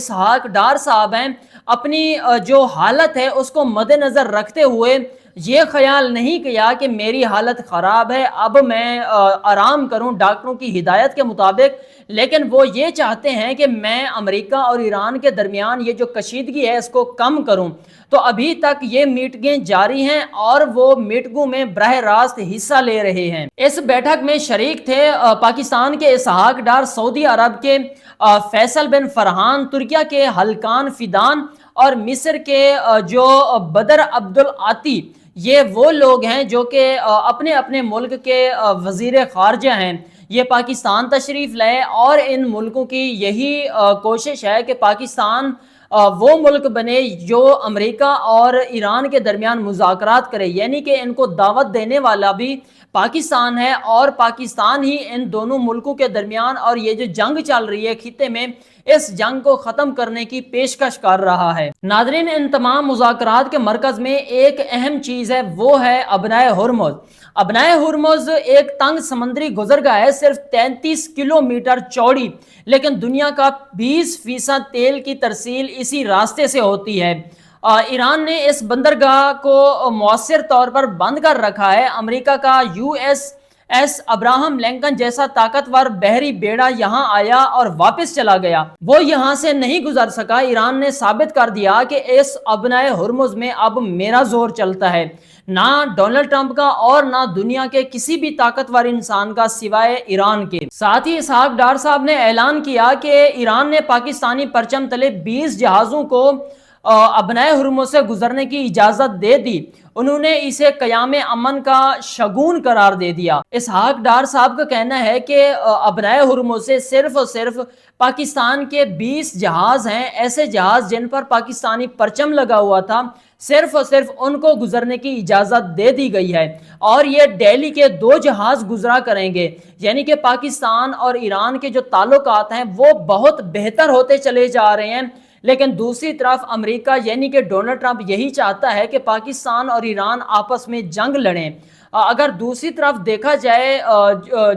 اسحاق ڈار صاحب ہیں اپنی جو حالت ہے اس کو مد نظر رکھتے ہوئے یہ خیال نہیں کیا کہ میری حالت خراب ہے اب میں آرام کروں ڈاکٹروں کی ہدایت کے مطابق، لیکن وہ یہ چاہتے ہیں کہ میں امریکہ اور ایران کے درمیان یہ جو کشیدگی ہے اس کو کم کروں۔ تو ابھی تک یہ میٹنگیں جاری ہیں اور وہ میٹنگوں میں براہ راست حصہ لے رہے ہیں۔ اس بیٹھک میں شریک تھے پاکستان کے اسحاق ڈار، سعودی عرب کے فیصل بن فرحان، ترکیہ کے حلقان فیدان اور مصر کے جو بدر عبدالعاطی۔ یہ وہ لوگ ہیں جو کہ اپنے اپنے ملک کے وزیر خارجہ ہیں، یہ پاکستان تشریف لائے اور ان ملکوں کی یہی کوشش ہے کہ پاکستان وہ ملک بنے جو امریکہ اور ایران کے درمیان مذاکرات کرے، یعنی کہ ان کو دعوت دینے والا بھی پاکستان ہے اور پاکستان ہی ان دونوں ملکوں کے درمیان اور یہ جو جنگ چل رہی ہے خطے میں اس جنگ کو ختم کرنے کی پیشکش کر رہا ہے۔ ناظرین، ان تمام مذاکرات کے مرکز میں ایک اہم چیز ہے، وہ ہے ابنائے ہرمز۔ ابنائے ہرمز ایک تنگ سمندری گزرگاہ ہے، صرف 33 کلومیٹر چوڑی، لیکن دنیا کا 20% تیل کی ترسیل اسی راستے سے ہوتی ہے۔ ایران نے اس بندرگاہ کو مؤثر طور پر بند کر رکھا ہے۔ امریکہ کا USS ابراہم لنکن جیسا طاقتور بحری بیڑا یہاں آیا اور واپس چلا گیا، وہ یہاں سے نہیں گزر سکا۔ ایران نے ثابت کر دیا کہ اس ابنائے ہرمز میں اب میرا زور چلتا ہے، نہ ڈونلڈ ٹرمپ کا اور نہ دنیا کے کسی بھی طاقتور انسان کا سوائے ایران کے۔ ساتھ ہی اسحاق ڈار صاحب نے اعلان کیا کہ ایران نے پاکستانی پرچم تلے 20 جہازوں کو ابنائے ہرمز سے گزرنے کی اجازت دے دی۔ انہوں نے اسے قیام امن کا شگون قرار دے دیا۔ اسحاق ڈار صاحب کا کہنا ہے کہ ابنائے ہرمز سے صرف اور صرف پاکستان کے 20 جہاز ہیں، ایسے جہاز جن پر پاکستانی پرچم لگا ہوا تھا، صرف اور صرف ان کو گزرنے کی اجازت دے دی گئی ہے اور یہ ڈیلی کے 2 جہاز گزرا کریں گے، یعنی کہ پاکستان اور ایران کے جو تعلقات ہیں وہ بہت بہتر ہوتے چلے جا رہے ہیں۔ لیکن دوسری طرف امریکہ یعنی کہ ڈونلڈ ٹرمپ یہی چاہتا ہے کہ پاکستان اور ایران آپس میں جنگ لڑیں۔ اگر دوسری طرف دیکھا جائے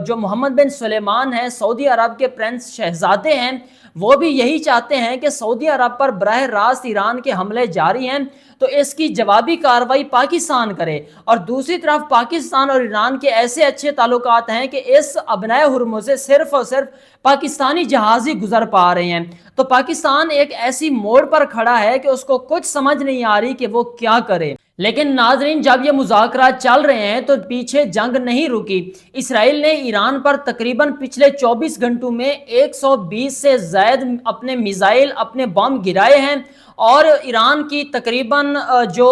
جو محمد بن سلیمان ہیں، سعودی عرب کے پرنس شہزادے ہیں، وہ بھی یہی چاہتے ہیں کہ سعودی عرب پر براہ راست ایران کے حملے جاری ہیں تو اس کی جوابی کارروائی پاکستان کرے، اور دوسری طرف پاکستان اور ایران کے ایسے اچھے تعلقات ہیں کہ اس ابنائے ہرمز سے صرف اور صرف پاکستانی جہاز ہی گزر پا رہے ہیں۔ تو پاکستان ایک ایسی موڑ پر کھڑا ہے کہ اس کو کچھ سمجھ نہیں آ رہی کہ وہ کیا کرے۔ لیکن ناظرین، جب یہ مذاکرات چل رہے ہیں تو پیچھے جنگ نہیں رکی۔ اسرائیل نے ایران پر تقریباً پچھلے 24 گھنٹوں میں 120 سے زائد اپنے میزائل، اپنے بم گرائے ہیں اور ایران کی تقریباً جو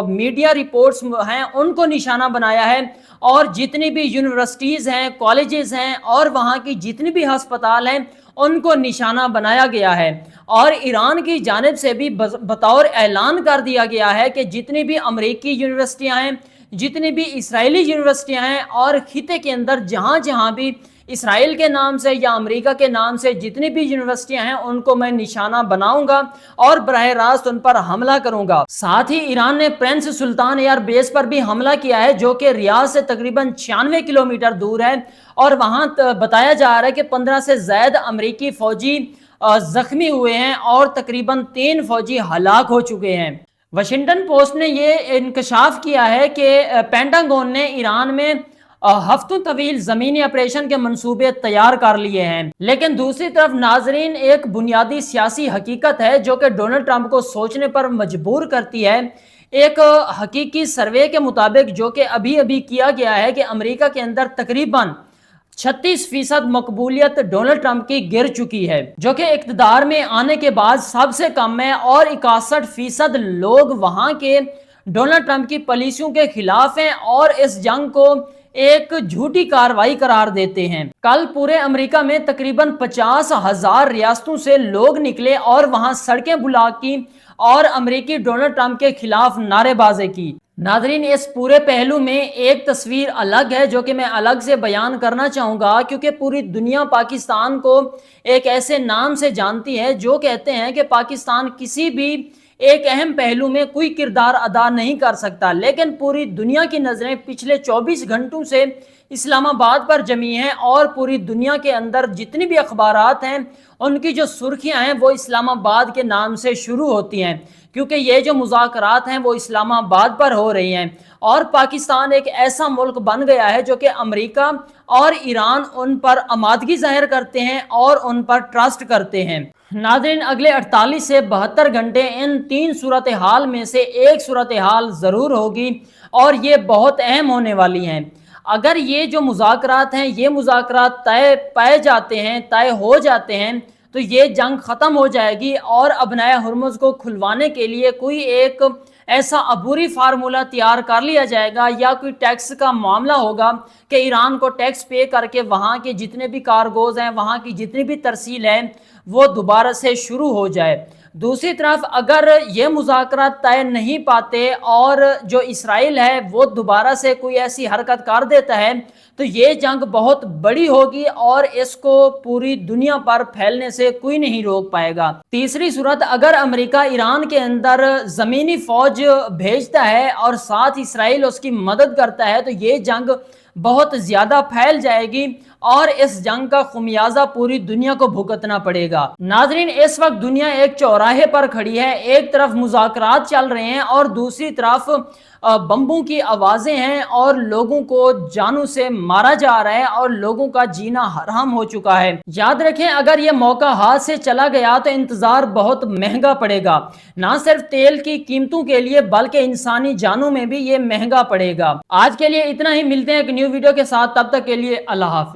میڈیا رپورٹس ہیں ان کو نشانہ بنایا ہے، اور جتنی بھی یونیورسٹیز ہیں، کالجز ہیں اور وہاں کی جتنی بھی ہسپتال ہیں ان کو نشانہ بنایا گیا ہے، اور ایران کی جانب سے بھی بطور اعلان کر دیا گیا ہے کہ جتنی بھی امریکی یونیورسٹیاں ہیں، جتنی بھی اسرائیلی یونیورسٹیاں ہیں اور خطے کے اندر جہاں جہاں بھی اسرائیل کے نام سے یا امریکہ کے نام سے جتنی بھی یونیورسٹیاں ہیں ان کو میں نشانہ بناؤں گا اور براہ راست ان پر حملہ کروں گا۔ ساتھ ہی ایران نے پرنس سلطان ایئر بیس پر بھی حملہ کیا ہے جو کہ ریاض سے تقریباً 96 کلومیٹر دور ہے، اور وہاں بتایا جا رہا ہے کہ 15 سے زائد امریکی فوجی زخمی ہوئے ہیں اور تقریباً 3 فوجی ہلاک ہو چکے ہیں۔ واشنگٹن پوسٹ نے یہ انکشاف کیا ہے کہ پینٹاگون نے ایران میں ہفتوں طویل زمینی آپریشن کے منصوبے تیار کر لیے ہیں۔ لیکن دوسری طرف ناظرین، ایک بنیادی سیاسی حقیقت ہے جو کہ ڈونلڈ ٹرمپ کو سوچنے پر مجبور کرتی ہے۔ ایک حقیقی سروے کے مطابق جو کہ ابھی کیا گیا ہے کہ امریکہ کے اندر تقریباً 36% مقبولیت ڈونلڈ ٹرمپ کی گر چکی ہے، جو کہ اقتدار میں آنے کے بعد سب سے کم ہے، اور 61% لوگ وہاں کے ڈونلڈ ٹرمپ کی پالیسیوں کے خلاف ہیں اور اس جنگ کو ایک جھوٹی کارروائی قرار دیتے ہیں۔ کل پورے امریکہ میں تقریباً 50,000 ریاستوں سے لوگ نکلے اور وہاں سڑکیں بلاک کی اور امریکی ڈونلڈ ٹرمپ کے خلاف نعرے بازی کی۔ ناظرین، اس پورے پہلو میں ایک تصویر الگ ہے جو کہ میں الگ سے بیان کرنا چاہوں گا، کیونکہ پوری دنیا پاکستان کو ایک ایسے نام سے جانتی ہے جو کہتے ہیں کہ پاکستان کسی بھی ایک اہم پہلو میں کوئی کردار ادا نہیں کر سکتا، لیکن پوری دنیا کی نظریں پچھلے 24 گھنٹوں سے اسلام آباد پر جمی ہیں اور پوری دنیا کے اندر جتنی بھی اخبارات ہیں ان کی جو سرخیاں ہیں وہ اسلام آباد کے نام سے شروع ہوتی ہیں، کیونکہ یہ جو مذاکرات ہیں وہ اسلام آباد پر ہو رہی ہیں اور پاکستان ایک ایسا ملک بن گیا ہے جو کہ امریکہ اور ایران ان پر آمادگی ظاہر کرتے ہیں اور ان پر ٹرسٹ کرتے ہیں۔ ناظرین، اگلے 48 سے 72 گھنٹے ان تین صورتحال میں سے ایک صورتحال ضرور ہوگی اور یہ بہت اہم ہونے والی ہیں۔ اگر یہ جو مذاکرات ہیں یہ مذاکرات طے پائے جاتے ہیں، طے ہو جاتے ہیں، تو یہ جنگ ختم ہو جائے گی اور ابنائے ہرمز کو کھلوانے کے لیے کوئی ایک ایسا عبوری فارمولہ تیار کر لیا جائے گا یا کوئی ٹیکس کا معاملہ ہوگا کہ ایران کو ٹیکس پے کر کے وہاں کے جتنے بھی کارگوز ہیں، وہاں کی جتنی بھی ترسیل ہے وہ دوبارہ سے شروع ہو جائے۔ دوسری طرف اگر یہ مذاکرات طے نہیں پاتے اور جو اسرائیل ہے وہ دوبارہ سے کوئی ایسی حرکت کر دیتا ہے تو یہ جنگ بہت بڑی ہوگی اور اس کو پوری دنیا پر پھیلنے سے کوئی نہیں روک پائے گا۔ تیسری صورت، اگر امریکہ ایران کے اندر زمینی فوج بھیجتا ہے اور ساتھ اسرائیل اس کی مدد کرتا ہے تو یہ جنگ بہت زیادہ پھیل جائے گی اور اس جنگ کا خمیازہ پوری دنیا کو بھگتنا پڑے گا۔ ناظرین، اس وقت دنیا ایک چوراہے پر کھڑی ہے، ایک طرف مذاکرات چل رہے ہیں اور دوسری طرف بمبوں کی آوازیں ہیں اور لوگوں کو جانوں سے مارا جا رہا ہے اور لوگوں کا جینا حرام ہو چکا ہے۔ یاد رکھیں، اگر یہ موقع ہاتھ سے چلا گیا تو انتظار بہت مہنگا پڑے گا، نہ صرف تیل کی قیمتوں کے لیے بلکہ انسانی جانوں میں بھی یہ مہنگا پڑے گا۔ آج کے لیے اتنا ہی، ملتے ہیں ایک نیو ویڈیو کے ساتھ، تب تک کے لیے اللہ حافظ۔